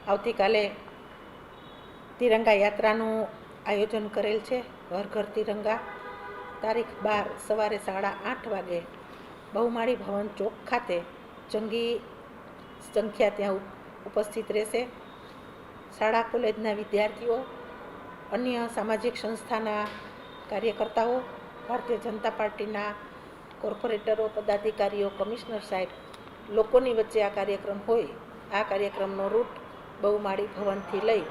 આવતીકાલે તિરંગા યાત્રાનું આયોજન કરેલ છે. ઘર ઘર તિરંગા. તારીખ 12 સવારે 8:30 વાગે બહુમાળી ભવન ચોક ખાતે જંગી સંખ્યા ત્યાં ઉપસ્થિત રહેશે. શાળા કોલેજના વિદ્યાર્થીઓ, અન્ય સામાજિક સંસ્થાના કાર્યકર્તાઓ, ભારતીય જનતા પાર્ટીના કોર્પોરેટરો, પદાધિકારીઓ, કમિશનર સાહેબ, લોકોની વચ્ચે આ કાર્યક્રમ હોય. આ કાર્યક્રમનો રૂટ બહુમાળી ભવનથી લઈ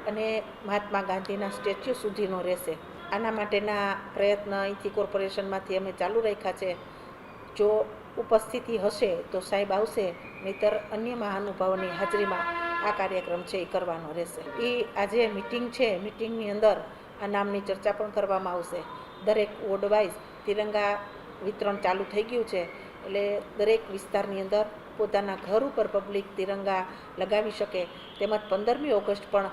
અને મહાત્મા ગાંધીના સ્ટેચ્યુ સુધીનો રહેશે. આના માટેના પ્રયત્ન અહીંથી કોર્પોરેશનમાંથી અમે ચાલુ રાખ્યા છે. જો ઉપસ્થિતિ હશે તો સાહેબ આવશે, નહીતર અન્ય મહાનુભાવોની હાજરીમાં આ કાર્યક્રમ છે એ કરવાનો રહેશે. એ આજે મિટિંગ છે, મિટિંગની અંદર આ નામની ચર્ચા પણ કરવામાં આવશે. દરેક વોર્ડ વાઇઝ તિરંગા વિતરણ ચાલુ થઈ ગયું છે, એટલે દરેક વિસ્તારની અંદર પોતાના ઘર ઉપર પબ્લિક તિરંગા લગાવી શકે. તેમજ 15મી ઓગસ્ટ પણ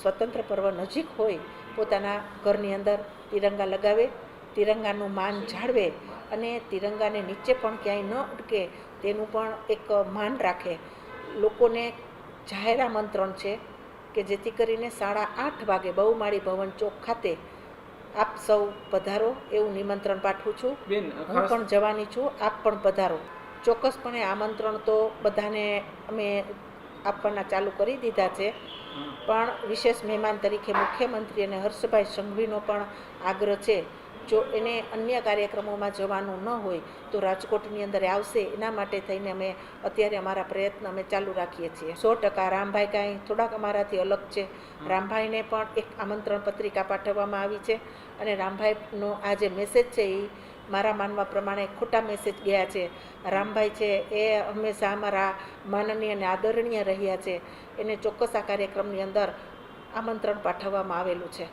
સ્વતંત્ર પર્વ નજીક હોય, પોતાના ઘરની અંદર તિરંગા લગાવે, તિરંગાનું માન જાળવે અને તિરંગાને નીચે પણ ક્યાંય ન અટકે તેનું પણ એક માન રાખે. લોકોને જાહેર આમંત્રણ છે કે જેથી કરીને 8:30 વાગે બહુમાળી ભવન ચોક ખાતે આપ સૌ પધારો એવું નિમંત્રણ પાઠવું છું. હું પણ જવાની છું, આપ પણ પધારો. ચોક્કસપણે આમંત્રણ તો બધાને અમે આપવાના ચાલુ કરી દીધા છે, પણ વિશેષ મહેમાન તરીકે મુખ્યમંત્રી અને હર્ષભાઈ સંઘવીનો પણ આગ્રહ છે. જો એને અન્ય કાર્યક્રમોમાં જવાનું ન હોય તો રાજકોટની અંદર આવશે. એના માટે થઈને અમે અત્યારે અમારા પ્રયત્ન અમે ચાલુ રાખીએ છીએ. 100% રામભાઈ કાંઈ થોડાક અમારાથી અલગ છે. રામભાઈને પણ એક આમંત્રણ પત્રિકા પાઠવવામાં આવી છે અને રામભાઈનો આ જે મેસેજ છે એ મારા માનવા પ્રમાણે ખોટા મેસેજ ગયા છે. રામભાઈ છે એ હંમેશા અમારા માનનીય અને આદરણીય રહ્યા છે. એને ચોક્કસ આ કાર્યક્રમની અંદર આમંત્રણ પાઠવવામાં આવેલું છે.